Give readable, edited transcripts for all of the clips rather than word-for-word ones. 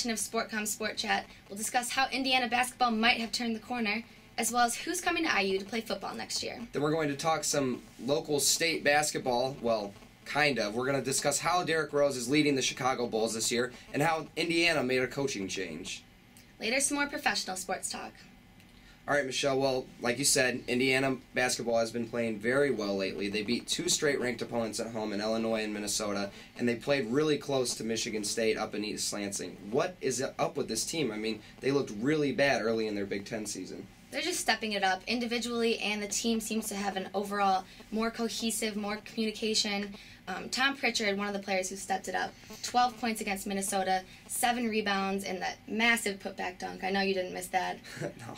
edition of SportCom SportChat, we'll discuss how Indiana basketball might have turned the corner, as well as who's coming to IU to play football next year. Then we're going to talk some local state basketball, well, kind of. We're going to discuss how Derrick Rose is leading the Chicago Bulls this year and how Indiana made a coaching change. Later, some more professional sports talk. All right, Michelle, well, like you said, Indiana basketball has been playing very well lately. They beat two straight ranked opponents at home in Illinois and Minnesota, and they played really close to Michigan State up in East Lansing. What is up with this team? I mean, they looked really bad early in their Big Ten season. They're just stepping it up individually, and the team seems to have an overall more cohesive, more communication. Tom Pritchard, one of the players who stepped it up, 12 points against Minnesota, 7 rebounds, and that massive putback dunk. I know you didn't miss that. No.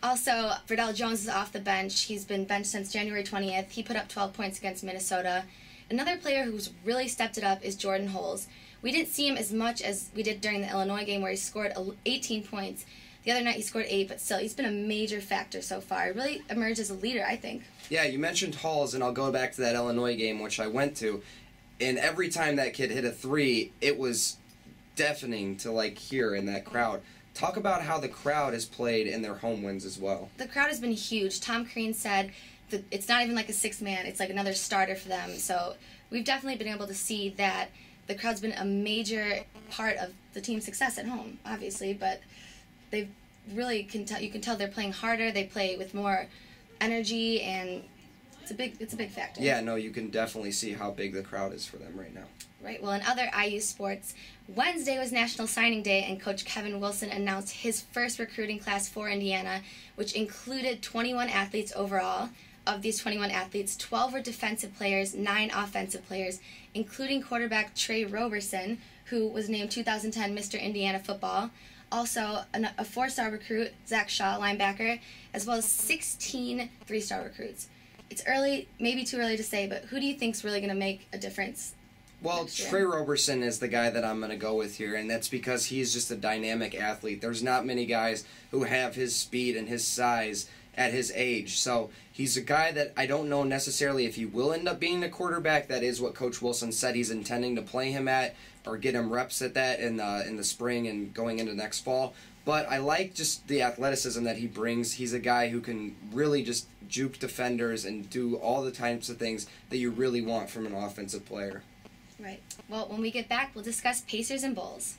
Also, Verdell Jones is off the bench. He's been benched since January 20th. He put up 12 points against Minnesota. Another player who's really stepped it up is Jordan Holes. We didn't see him as much as we did during the Illinois game where he scored 18 points. The other night he scored 8, but still, he's been a major factor so far. He really emerged as a leader, I think. Yeah, you mentioned Halls, and I'll go back to that Illinois game, which I went to. And every time that kid hit a three, it was deafening to, hear in that crowd. Talk about how the crowd has played in their home wins as well. The crowd has been huge. Tom Crean said that it's not even like a sixth man. It's like another starter for them. So we've definitely been able to see that the crowd's been a major part of the team's success at home, obviously. But they really you can tell they're playing harder. They play with more energy, and it's a big factor. Yeah, no, you can definitely see how big the crowd is for them right now. Right. Well, in other IU sports, Wednesday was National Signing Day, and Coach Kevin Wilson announced his first recruiting class for Indiana, which included 21 athletes overall. Of these 21 athletes, 12 were defensive players, 9 offensive players, including quarterback Trey Roberson, who was named 2010 Mr. Indiana Football. Also, a 4-star recruit, Zach Shaw, linebacker, as well as 16 3-star recruits. It's early, maybe too early to say, but who do you think is really going to make a difference? Well, Trey Roberson is the guy that I'm going to go with here, and that's because he's just a dynamic athlete. There's not many guys who have his speed and his size at his age. So he's a guy that I don't know necessarily if he will end up being a quarterback. That is what Coach Wilson said he's intending to play him at or get him reps at that in the spring and going into next fall. But I like just the athleticism that he brings. He's a guy who can really just juke defenders and do all the types of things that you really want from an offensive player. Right. Well, when we get back, we'll discuss Pacers and Bulls.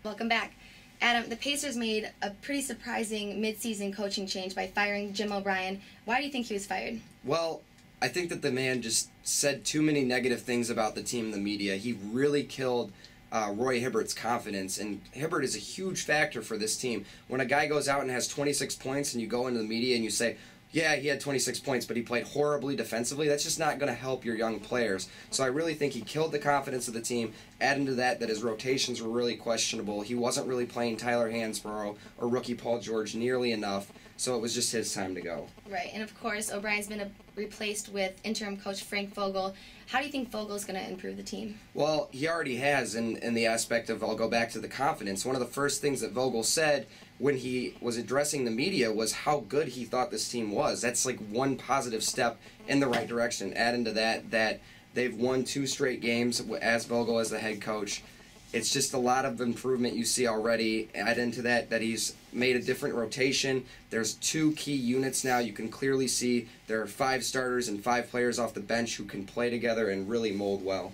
Welcome back. Adam, the Pacers made a pretty surprising mid-season coaching change by firing Jim O'Brien. Why do you think he was fired? Well, I think that the man just said too many negative things about the team in the media. He really killed Roy Hibbert's confidence, and Hibbert is a huge factor for this team. When a guy goes out and has 26 points and you go into the media and you say, yeah, he had 26 points, but he played horribly defensively, that's just not going to help your young players. So I really think he killed the confidence of the team. Adding to that his rotations were really questionable. He wasn't really playing Tyler Hansborough or rookie Paul George nearly enough, so it was just his time to go. Right, and of course, O'Brien's been replaced with interim coach Frank Vogel. How do you think Vogel's going to improve the team? Well, he already has in the aspect of, I'll go back to the confidence. One of the first things that Vogel said when he was addressing the media was how good he thought this team was. That's like one positive step in the right direction. Add into that they've won 2 straight games as Vogel as the head coach. It's just a lot of improvement you see already. Add into that he's made a different rotation. There's 2 key units now. You can clearly see there are 5 starters and 5 players off the bench who can play together and really mold well.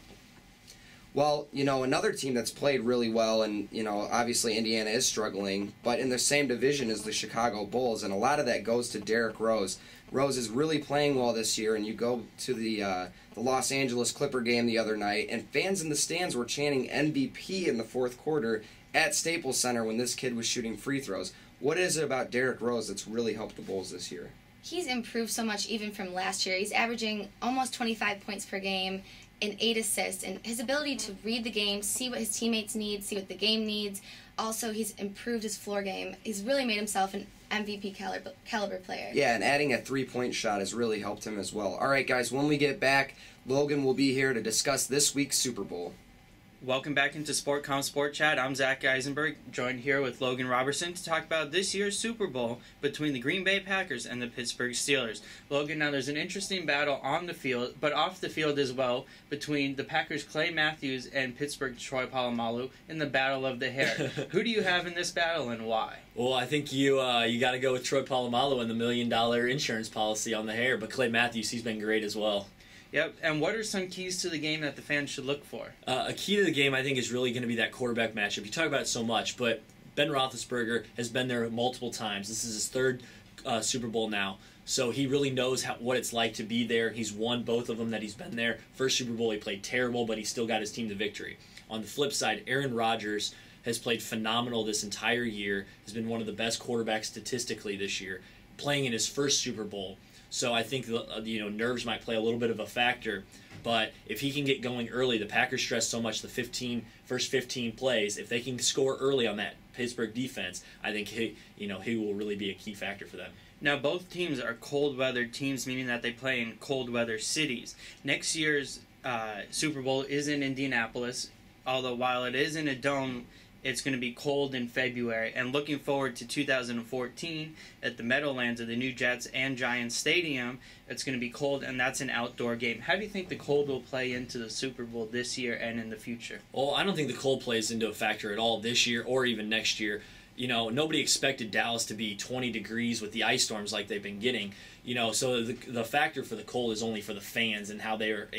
Well, another team that's played really well, and, obviously Indiana is struggling, but in the same division as the Chicago Bulls, and a lot of that goes to Derrick Rose. Rose is really playing well this year, and you go to the Los Angeles Clipper game the other night, and fans in the stands were chanting MVP in the 4th quarter at Staples Center when this kid was shooting free throws. What is it about Derrick Rose that's really helped the Bulls this year? He's improved so much even from last year. He's averaging almost 25 points per game and 8 assists, and his ability to read the game, see what his teammates need, see what the game needs. Also, he's improved his floor game. He's really made himself an MVP caliber player. Yeah, and adding a 3-point shot has really helped him as well. All right, guys, when we get back, Logan will be here to discuss this week's Super Bowl. Welcome back into SportCom SportChat. I'm Zach Eisenberg, joined here with Logan Robertson to talk about this year's Super Bowl between the Green Bay Packers and the Pittsburgh Steelers. Logan, now there's an interesting battle on the field, but off the field as well, between the Packers' Clay Matthews and Pittsburgh Troy Polamalu in the Battle of the Hair. Who do you have in this battle and why? Well, I think you got to go with Troy Polamalu and the $1 million insurance policy on the hair, but Clay Matthews, he's been great as well. Yep, and what are some keys to the game that the fans should look for? A key to the game, I think, is really going to be that quarterback matchup. You talk about it so much, but Ben Roethlisberger has been there multiple times. This is his third Super Bowl now, so he really knows what it's like to be there. He's won both of them that he's been there. First Super Bowl, he played terrible, but he still got his team to victory. On the flip side, Aaron Rodgers has played phenomenal this entire year, has been one of the best quarterbacks statistically this year, playing in his first Super Bowl. So I think nerves might play a little bit of a factor, but if he can get going early, the Packers stress so much the first 15 plays. If they can score early on that Pittsburgh defense, I think he will really be a key factor for them. Now, both teams are cold weather teams, meaning that they play in cold weather cities. Next year's Super Bowl is in Indianapolis, although while it is in a dome, it's going to be cold in February, and looking forward to 2014 at the Meadowlands of the new Jets and Giants Stadium. It's going to be cold, and that's an outdoor game. How do you think the cold will play into the Super Bowl this year and in the future? Well, I don't think the cold plays into a factor at all this year or even next year. Nobody expected Dallas to be 20 degrees with the ice storms like they've been getting. So the factor for the cold is only for the fans and how they are,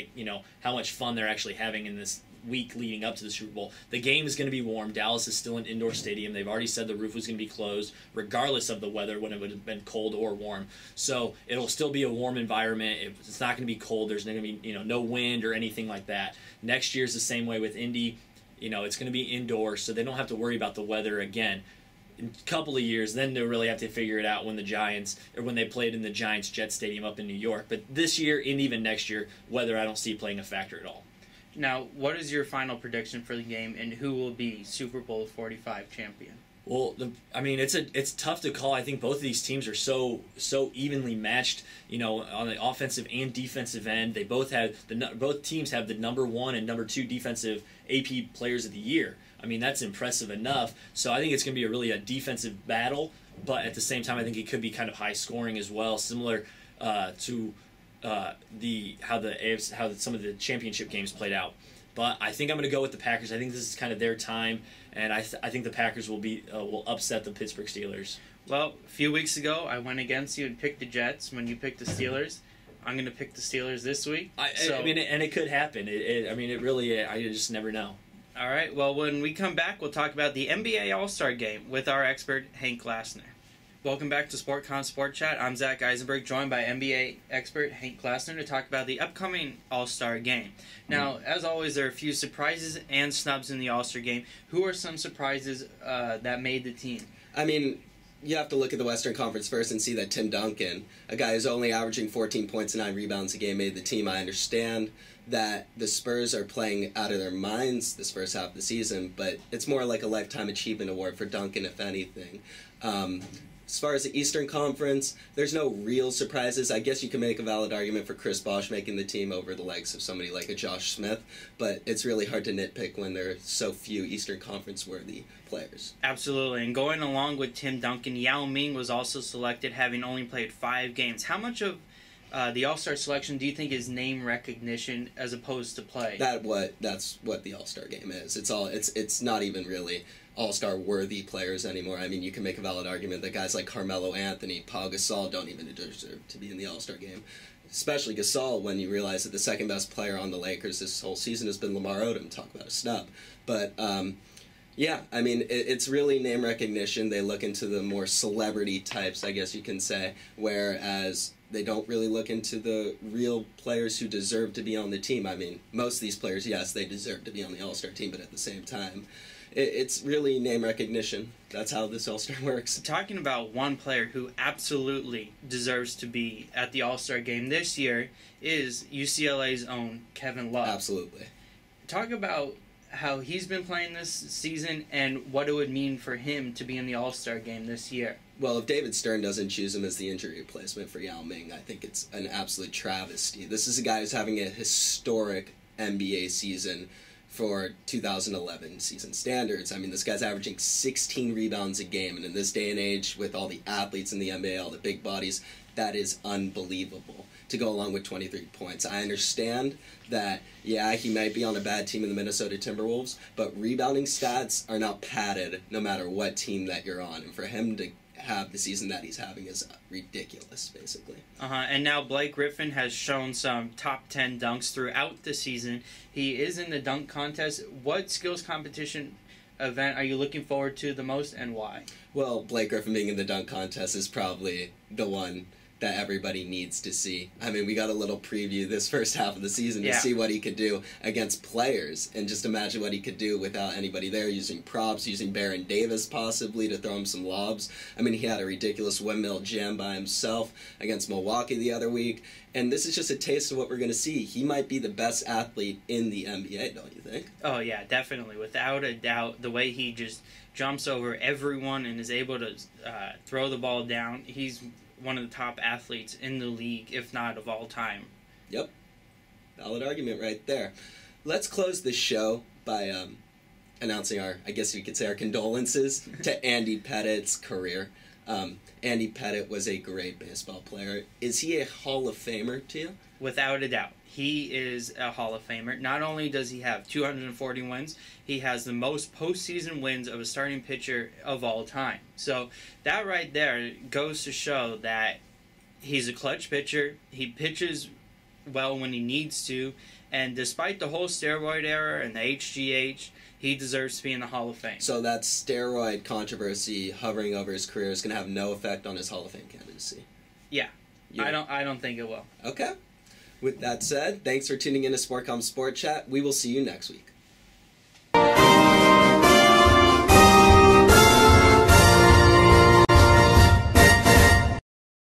how much fun they're actually having in this week leading up to the Super Bowl. The game is going to be warm. Dallas is still an indoor stadium. They've already said the roof was going to be closed regardless of the weather, when it would have been cold or warm. So it'll still be a warm environment. It's not going to be cold. There's not going to be no wind or anything like that. Next year's the same way with Indy. It's going to be indoors, so they don't have to worry about the weather again. In a couple of years, then they'll really have to figure it out when they played in the Giants Jet Stadium up in New York. But this year and even next year, weather I don't see playing a factor at all. Now, what is your final prediction for the game, and who will be Super Bowl 45 champion? Well, it's tough to call. I think both of these teams are so evenly matched, on the offensive and defensive end. They both teams have the number 1 and number 2 defensive AP players of the year. I mean, that's impressive enough. So I think it's going to be a defensive battle, but at the same time, I think it could be kind of high scoring as well, similar to how some of the championship games played out. But I think I'm going to go with the Packers. I think this is kind of their time, and I think the Packers will upset the Pittsburgh Steelers. Well, a few weeks ago, I went against you and picked the Jets when you picked the Steelers. I'm going to pick the Steelers this week. And it could happen. I just never know. All right. Well, when we come back, we'll talk about the NBA All-Star Game with our expert, Hank Glassner. Welcome back to SportCom SportChat. I'm Zach Eisenberg, joined by NBA expert Hank Glassner to talk about the upcoming All-Star Game. Now, as always, there are a few surprises and snubs in the All-Star Game. Who are some surprises that made the team? I mean, you have to look at the Western Conference first and see that Tim Duncan, a guy who's only averaging 14 points and 9 rebounds a game, made the team. I understand that the Spurs are playing out of their minds this first half of the season, but it's more like a Lifetime Achievement Award for Duncan, if anything. As far as the Eastern Conference, there's no real surprises. I guess you can make a valid argument for Chris Bosh making the team over the likes of somebody like a Josh Smith, but it's really hard to nitpick when there are so few Eastern Conference-worthy players. Absolutely, and going along with Tim Duncan, Yao Ming was also selected, having only played 5 games. How much of the All-Star selection do you think is name recognition as opposed to play? That's what the All-Star game is. It's not even really All-Star worthy players anymore. I mean, you can make a valid argument that guys like Carmelo Anthony, Pau Gasol don't even deserve to be in the All-Star game. Especially Gasol, when you realize that the second best player on the Lakers this whole season has been Lamar Odom. Talk about a snub. But yeah, I mean, it's really name recognition. They look into the more celebrity types, I guess you can say, whereas they don't really look into the real players who deserve to be on the team. I mean, most of these players, yes, they deserve to be on the All-Star team, but at the same time, it's really name recognition. That's how this All-Star works. Talking about one player who absolutely deserves to be at the All-Star game this year is UCLA's own Kevin Love. Absolutely. Talk about how he's been playing this season and what it would mean for him to be in the All-Star game this year. Well, if David Stern doesn't choose him as the injury replacement for Yao Ming, I think it's an absolute travesty. This is a guy who's having a historic NBA season for 2011 season standards. I mean, this guy's averaging 16 rebounds a game, and in this day and age, with all the athletes in the NBA, all the big bodies, that is unbelievable to go along with 23 points. I understand that, yeah, he might be on a bad team in the Minnesota Timberwolves, but rebounding stats are not padded no matter what team that you're on, and for him to have the season that he's having is ridiculous, basically. And now Blake Griffin has shown some top 10 dunks throughout the season. He is in the dunk contest. What skills competition event are you looking forward to the most, and why? Well, Blake Griffin being in the dunk contest is probably the one that everybody needs to see. I mean, we got a little preview this first half of the season to see what he could do against players, and just imagine what he could do without anybody there, using props, using Baron Davis possibly to throw him some lobs. I mean, he had a ridiculous windmill jam by himself against Milwaukee the other week, and this is just a taste of what we're going to see. He might be the best athlete in the NBA, don't you think? Oh, yeah, definitely. Without a doubt, the way he just jumps over everyone and is able to throw the ball down, he's one of the top athletes in the league, if not of all time. Yep. Valid argument right there. Let's close this show by announcing I guess you could say our condolences to Andy Pettitte's career. Andy Pettitte was a great baseball player. Is he a Hall of Famer to you? Without a doubt. He is a Hall of Famer. Not only does he have 240 wins, he has the most postseason wins of a starting pitcher of all time. So that right there goes to show that he's a clutch pitcher. He pitches well when he needs to. And despite the whole steroid era and the HGH, he deserves to be in the Hall of Fame. So that steroid controversy hovering over his career is going to have no effect on his Hall of Fame candidacy? Yeah. I don't think it will. Okay. With that said, thanks for tuning in to SportCom Sport Chat. We will see you next week.